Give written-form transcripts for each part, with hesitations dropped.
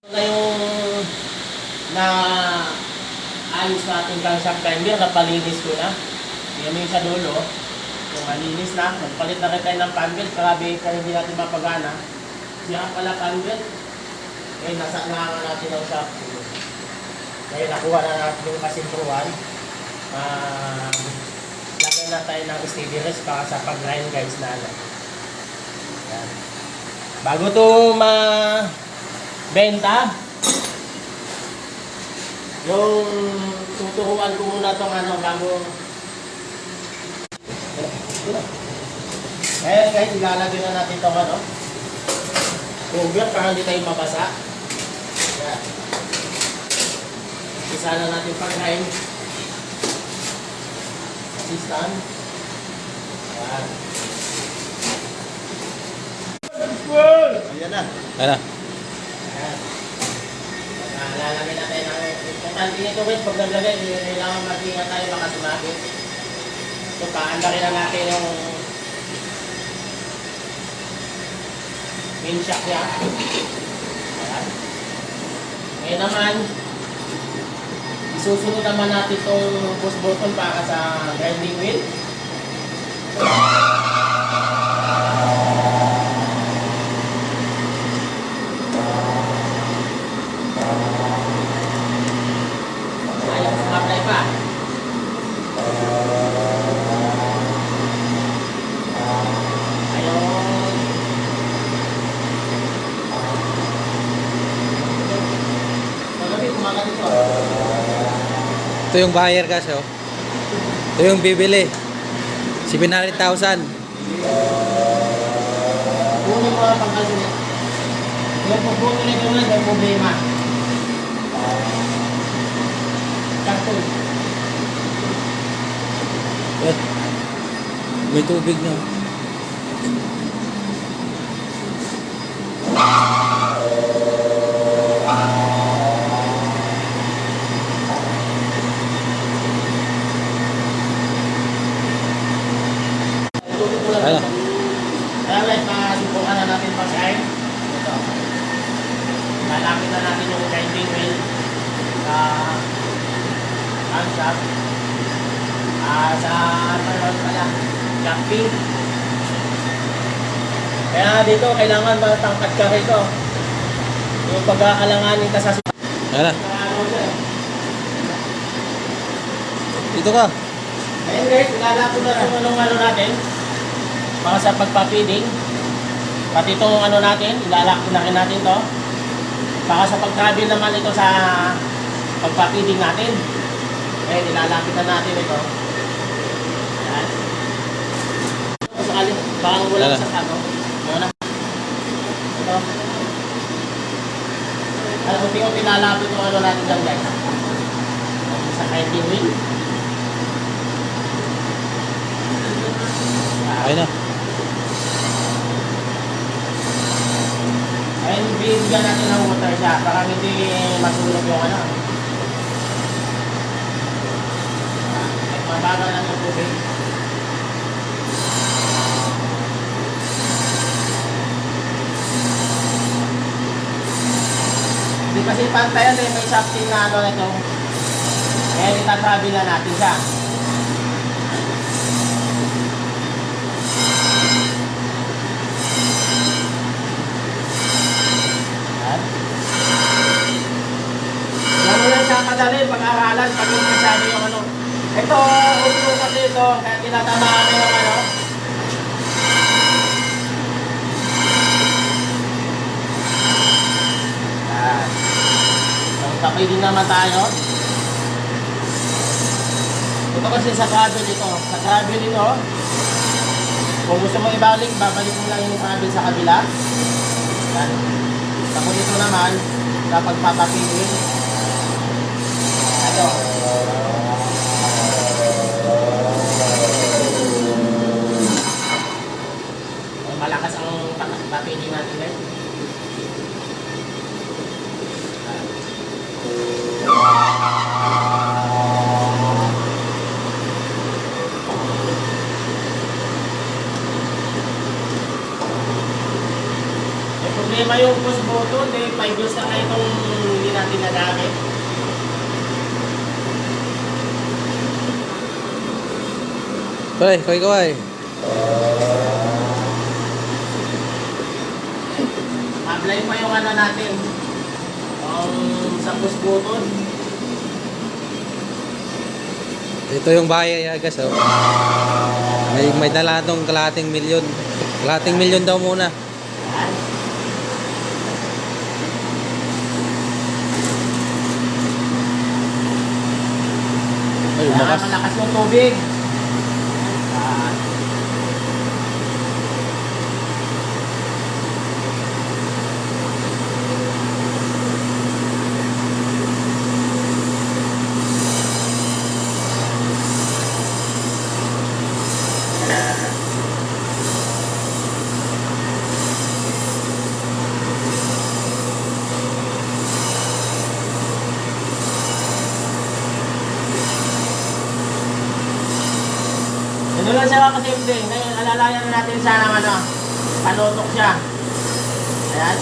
Na yung na ayos natin crankshaft grinder, napalinis ko na. Yan yung sa dulo, yung malinis na. Nagpalit na rin tayo ng panbelt, grabe kaya hindi natin mapagana. Siya pala panbelt, eh nasa nga natin ang shaft. Kaya nakuha na natin yung kasintruhan. Lagyan na tayo ng steady rest para sa pag-grind guys na ano. Yan. Bago ito benta, yung tuturuan ko muna itong ano, bago. Ayan guys, ilalagay na natin itong ano, cover para hindi tayo mabasa. Ayan. Isa na natin pag-grind. Assistant. Ayan. Ayan na. Ayan na. Ayan. Lalagay natin ang importante nito guys, pag naglagay, kailangan mag-ingat tayo baka sumabit. So, paandarin na natin yung main shock niya. Ayan. Ngayon naman, isusunod naman natin itong push button para sa grinding wheel. Ito yung buyer kasi oh. Ito yung bibili. 700,000. Kunin mo ang pangkasunod. Yung pagbuto nito na, may problema. Karton. Eh, may tubig na. Ayan. Kaya guys, masubukan na natin pag-grind. Ito. Lalapit na natin yung grinding wheel sa crankshaft. Sa panahon pala, jumping. Kaya dito, kailangan matangkad ka rito. Yung pag-aalanganin ka sa Ayan na. Dito ka. Ayun guys, ilalapit na rin ano natin. Mga sa pagpa-feeding. Pati itong ano natin, ilalak na rin natin to. Baka sa pag-travel naman ito sa pagpa-feeding natin. Eh, ilalapit na natin ito. Ayan. Sakali, baka wala sa ano. Ano na? Ito. Alam, unti-unti lalapit itong ano natin dyan guys. Sa grinding wheel. Ayun na. Ayun, bigyan natin ng water siya para hindi masunog yung ano. Mabagal lang yung tubig. Hindi kasi pantayan eh, may shafting na ano na ito. Kaya itatravel na natin siya. Madali pag-aralan pag yung masyado yung ano. Ito, ulo kasi ito, kaya tinatamaan na yung ano. So, tapay din naman tayo. Ito kasi sa travel ito. Sa travel ito, kung gusto mo ibalik, babalik mo lang yung travel sa kabila. Yan. Tapos ito naman, kapag papapilin, ito. Malakas ang papiling natin guys. May problema yung push button, 5 years na na itong hindi natin nagamit. Pre, kaway. Apply pa yung ano natin. Sa push button. Ito yung buyer, guys, oh. May dala tong kalahating milyon. Kalahating milyon daw muna. Yan. Ay, Kaya lumakas. malakas yung tubig. Yan. Ito lang siya kasimple. Ngayon, alalayan na natin sana ano, panutok siya. Ayan.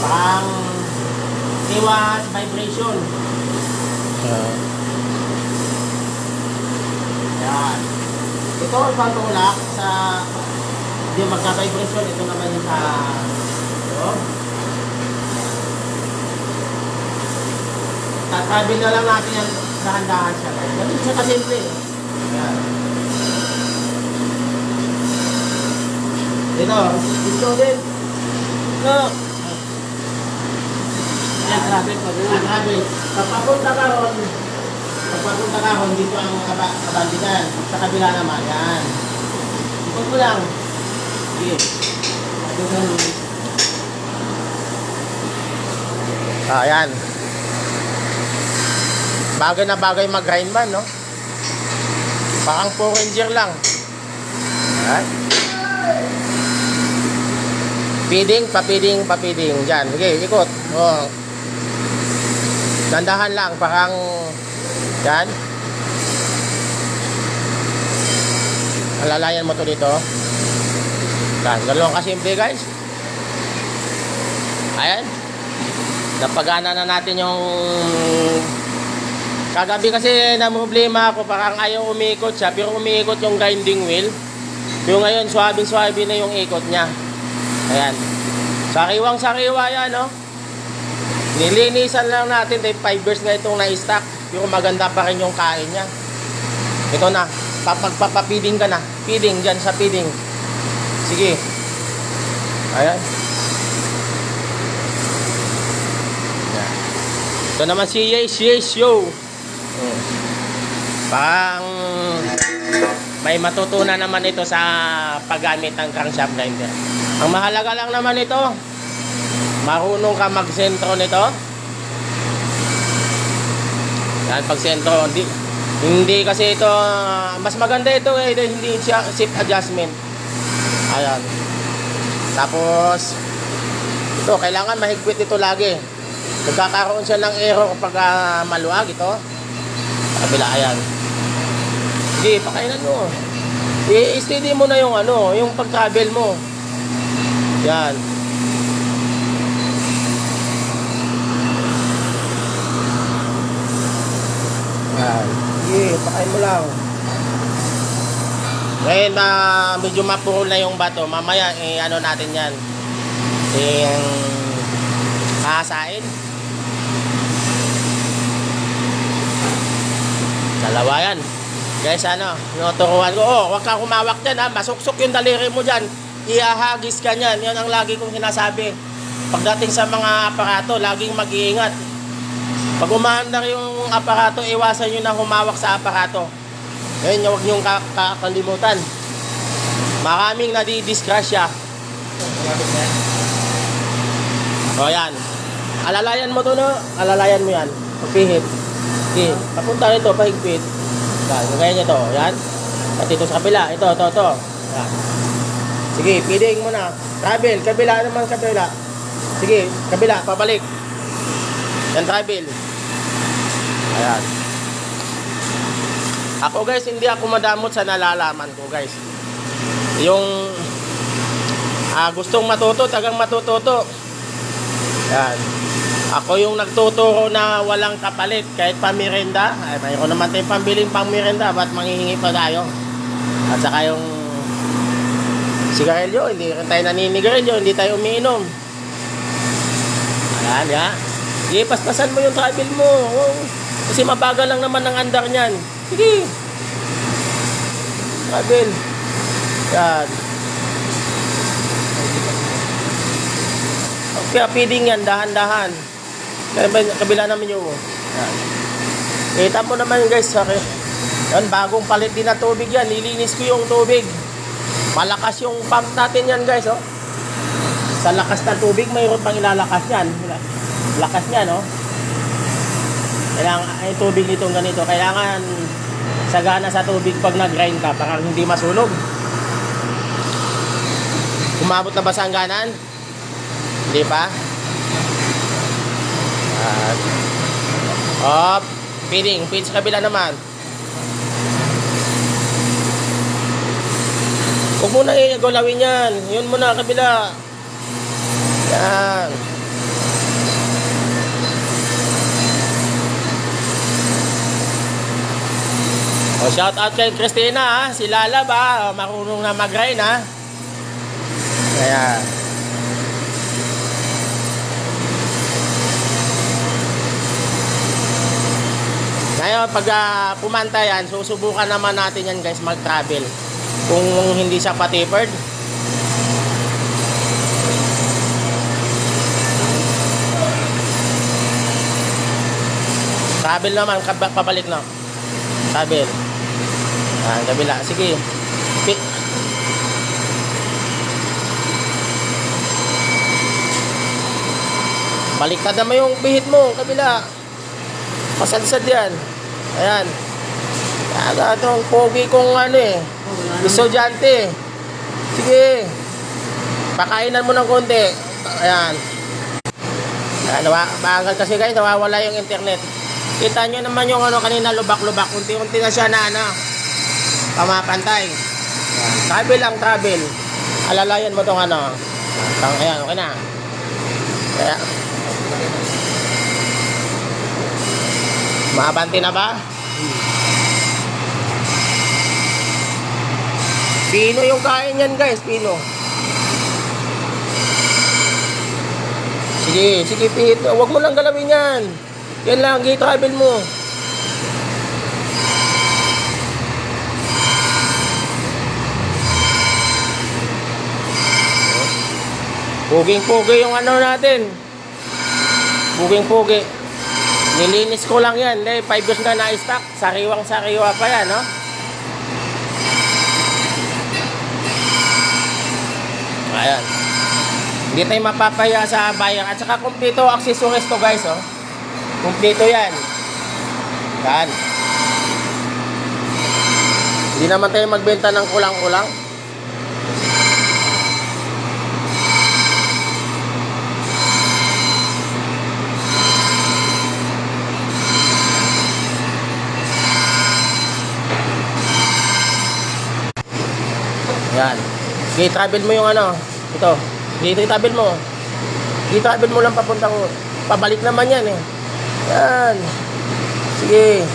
Parang iwas vibration. Ah. Ayan. Ito ang pantulak sa hindi magka-vibration. Ito naman yung sa ito. Tatabi na lang natin yan dahan-dahan siya. Ganun siya kasimple. Ayan. Ito din. No. Ayan, traffic pa din. Traffic. Papapunta ka ron, dito ang kabandigan. Sa kabila naman, yan. Ikot mo lang. Sige. Ayan. Bagay na bagay mag-grind man, no? Parang 4 Ranger lang. Ayan. Papiding. Diyan. Sige, ikot. Oh. Dandahan lang. Parang, yan. Alalayan mo to dito. Yan. Ganun kasimple, guys. Ayan. Napagana na natin yung kagabi kasi na problema ako. Parang ayaw umikot siya. Pero umikot yung grinding wheel. Pero ngayon, swabe na yung ikot niya. Ayan. Sariwang-sariwa yan, no? Nilinisan lang natin. 5 years na itong na-stock. Pero maganda pa rin yung kain niya. Ito na. Papapiding ka na. Feeding dyan sa feeding. Sige. Ayan. Ayan. Ito naman si Yes Yo. Parang may matutunan naman ito sa paggamit ng crankshaft grinder. Ang mahalaga lang naman ito, marunong ka magsentro nito. Yan, pagsentro, hindi kasi ito, mas maganda ito hindi siya shift adjustment. Ayan. Tapos, ito, kailangan mahigpit ito lagi. Nagkakaroon siya ng error kapag maluwag ito. Kabila, ayan. Sige, pakainan mo. I-steady mo na yung yung pag-travel mo. Yan. Yan. Sige, pakain mo lang. Ngayon, medyo mapurol na yung bato. Mamaya, natin yan. Hahasain. Dalawa yan. Guys, tinuturuan ko. Huwag kang kumawak dyan, masuksok yung daliri mo dyan. Ihahagis ka niyan. Yan ang lagi kong sinasabi. Pagdating sa mga aparato, laging mag-iingat. Pag umaandar yung aparato, iwasan nyo na humawak sa aparato. Ngayon, huwag nyo kakalimutan. Maraming nadidisgrasya. O yan. Alalayan mo to, no? Alalayan mo yan. Pagpihit. Okay. Papunta nito, pahigpit. Yan. Ganyan nyo to. Yan. At ito sa kabila. Ito. Yan. Sige, feeding mo na. Travel, kabila naman, kabila. Sige, kabila, pabalik. Yan, travel. Ayan. Ako guys, hindi ako madamot sa nalalaman ko guys. Yung gustong matuto, tagang matututo. Yan. Ako yung nagtuturo na walang kapalit kahit pamirenda. Ay, mayroon naman tayong pambiling pamirenda, ba't manghihingi pa tayo? At saka yung sigarilyo, hindi rin tayo naninigarilyo, hindi tayo umiinom. Ayan, ya. Sige, paspasan mo yung travel mo. Oh, kasi mabagal lang naman ang andar niyan. Sige. Travel. Yan. Kaya feeding yan, dahan-dahan. Kabila namin yung yan. Kita mo naman guys, okay? Yan, bagong palit din na tubig yan. Nilinis ko yung tubig. Malakas yung pump natin yan guys, oh. Sa lakas ng tubig, mayroon pang ilalakas yan. Lakas niya, no? Kailangan, yung tubig nitong ganito, kailangan sagana sa tubig pag nag-grind ka, para hindi masunog. Umabot na ba sa hangganan? Hindi pa? At, op, feeding sa kabila naman. Huwag mo na gulawin yan. Yun muna, kabila. Yan. O, shout out kay Christina, ha? Si Lala ba? Marunong na mag-grind, ha? Kaya. Ngayon, pag pumanta yan, susubukan naman natin yan guys mag-travel. Kung hindi siya pa-tapered. Travel naman, pabalik na. Travel. Kabila. Sige. Baliktad naman yung bihit mo, kabila. Masadsad yan. Ayan. Kaya itong pogi kong ano eh. Estudyante. Sige. Pakainan mo ng konti. Ayan. Bagal kasi guys, nawawala yung internet. Kita nyo naman yung ano kanina lubak-lubak. Unti-unti na siya na ano. Pamapantay. Travel lang, travel. Alalayan mo tong ano. Ayan, okay na. Kaya. Maabante na ba? Pino yung kain yan guys, pino. Sige, sige pihit. Huwag mo lang galawin yan. Yan lang, travel mo. Puging-pugi yung ano natin. Puging-pugi. Nilinis ko lang yan. 5 years na na-stock. Sariwang-sariwa pa yan, no? Ayan. Hindi tayo mapapaya sa bayan. At saka kumpleto accessories to guys, oh. Kumpleto yan. Yan. Hindi naman tayo magbenta ng kulang-kulang. Yan. Okay, travel mo yung ano. Ito. Okay, travel mo. Okay, travel mo lang papuntang pabalik naman yan eh. Yan. Sige.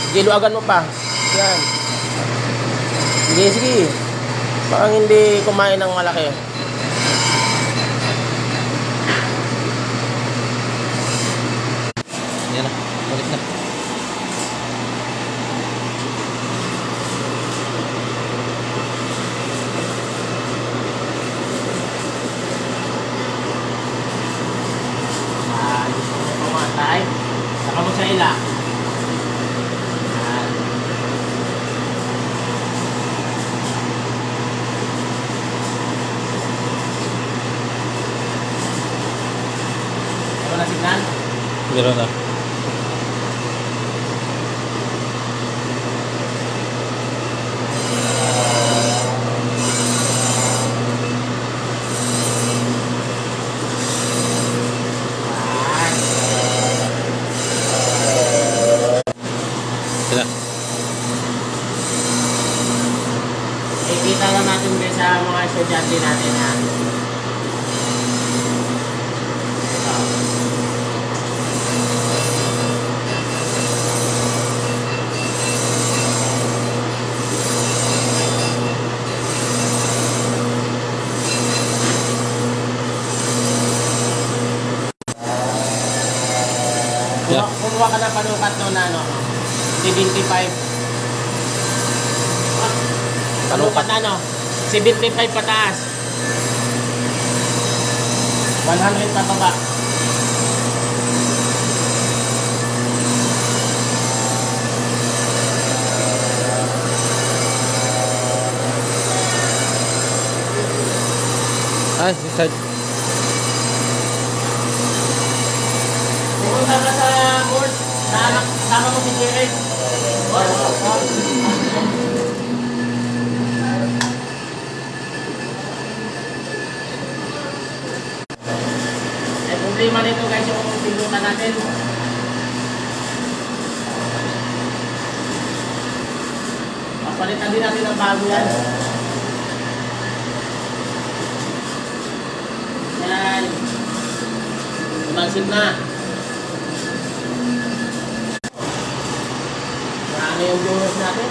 Sige, luagan mo pa. Yan. Sige, sige. Parang hindi kumain ng malaki. Yan na. Balik na. Pumatay. Saka mo sa ila. Ano na signal? Meron na. Sila. Ikita lang natin din sa mga estudyante natin ha. kuha ka ng panukat no na ano, 75. Panukat na ano, 75 pataas. 100 pa baba. Ah, Pupunta ka sa board, sama mo si Karen. Problema nito guys yung pindutan natin. Papalitan din natin ang bago yan. Yan. Tumansip na. Marami yung viewers natin.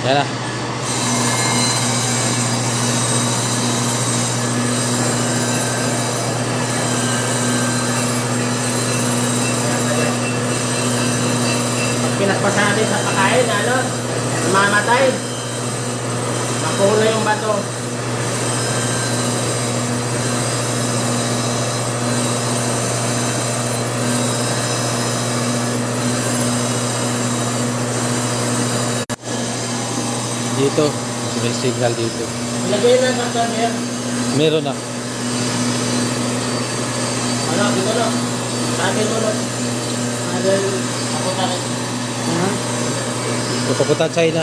yan na. Pinaspasa natin sa pakain, ano? Mamatay. Makuha yung bato. Dito. May signal dito. Ilagay na sa server. Meron na. Ano, dito no? Sabi mo no? Adel, ako tayo. Papunta China.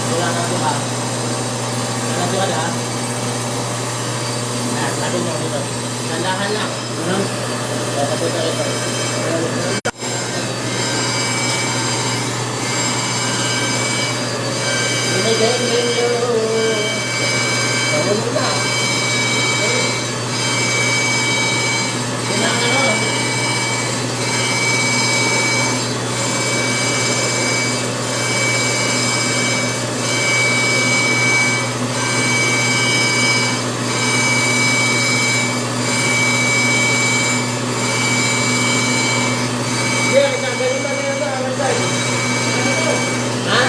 Wala na ito ha. Wala ito ha. Sabi nyo dito. Nandahan lang. Papunta ito. Binigay ninyo. Tawag mo na. Kailangan ano. Yeah, ganun ba na ha?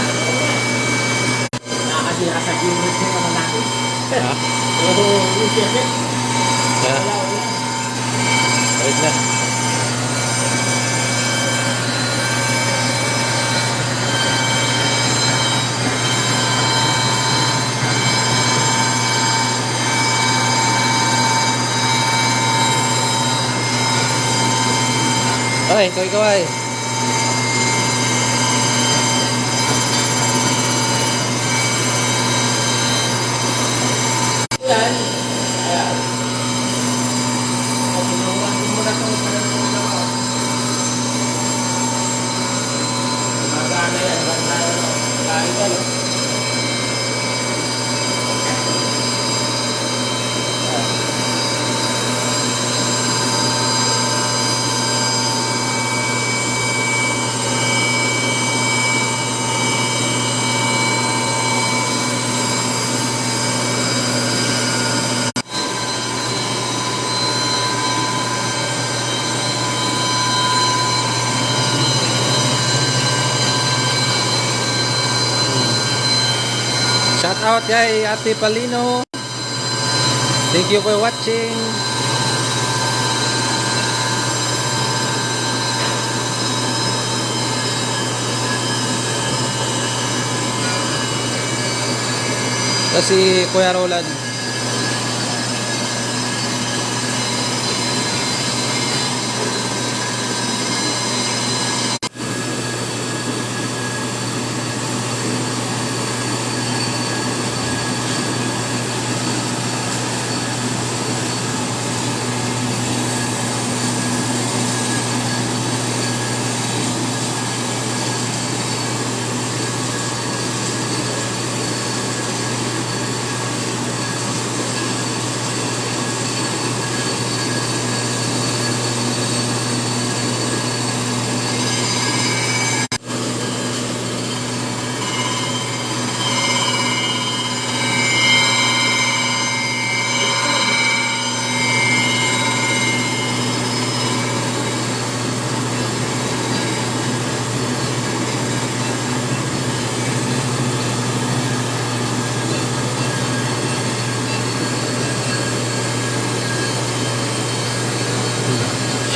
Nakakasira sa viewers mo naman natin. Ha? Pero yung siyempre, Yan na. wala. Wait na. Ay, ikaw ay. Yan. Ayan. O, pinuhuan din mo na ito sa ano ko. Magana yan. Kain ka, no? Shout out kay Ate Palino. Thank you for watching. Kasi Kuya Roland.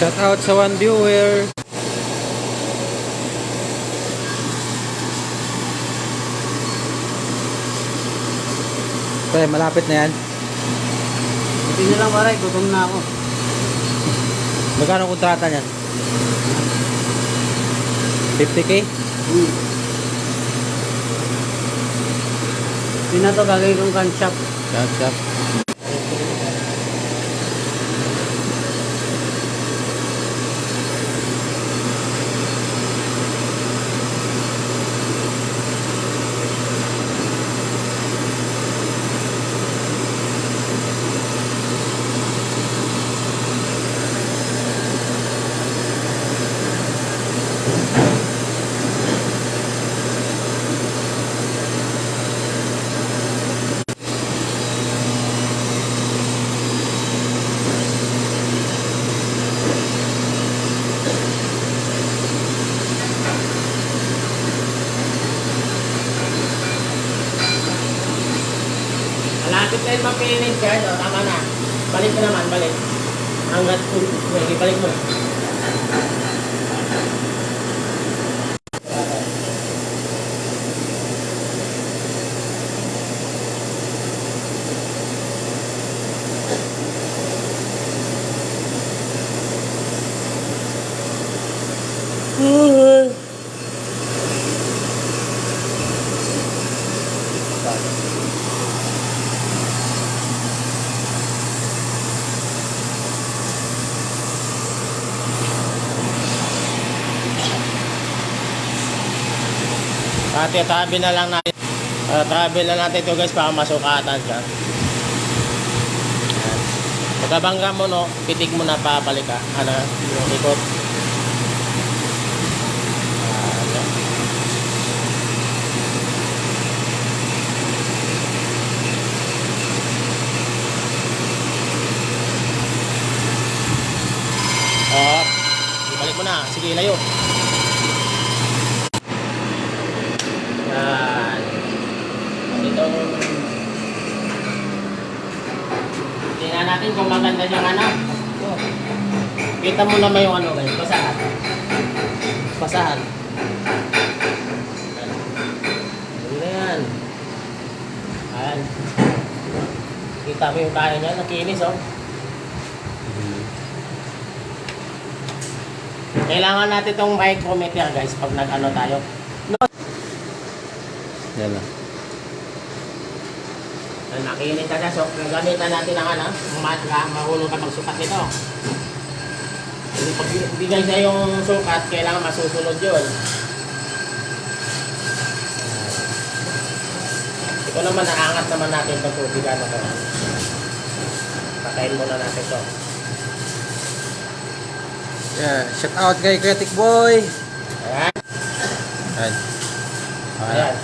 Shout out sa one viewer. Pre, malapit na yan. Hindi na lang pare, gutom na ako. Magkano kontrata niyan? 50K? Hindi na to gagawin kong gun shop. Shop. Malapit na yung mapinit guys. O, tama na. Balik mo naman, balik. Hanggat, balik mo. Tabi na lang natin. Travel na natin ito guys para masukatan siya. Ayan. Pagkabangga mo no, pitik mo na pabalik ka. Ano, yung ikot. Ayan. Ibalik mo na. Sige, layo. Yan. Itong tingnan natin kung maganda yung ano. Kita mo naman yung ano guys. Basahan. Basahan. Yan. Ayan. Kita mo yung kaya niya. Nakinis oh. Kailangan natin itong micrometer guys pag nag-ano tayo. Yan lang. Nakinis ka na, so gagamitan natin ang ano, marunong ka magsukat nito. Pag bigay sa yung sukat, kailangan masusunod yun. Ito naman, naangat naman natin itong tubig. Ano ko. Patayin muna natin ito. Yeah, shout out kay Creatic Boy. Ayan. Ayan. Ayan.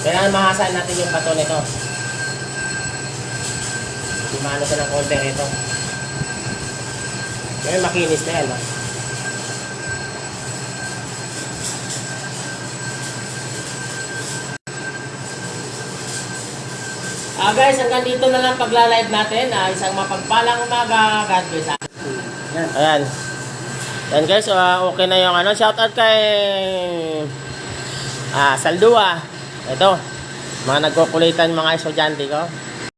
Kailangan mahasain natin yung bato nito. Lumano siya ng konti nito. Ngayon makinis na yan. No? Guys, hanggang dito na lang pagla-live natin. Isang mapagpalang umaga. God bless. Ayan. Ayan guys, okay na yung ano. Shoutout kay Saldua. Ito, mga nagkukulitan mga estudyante ko.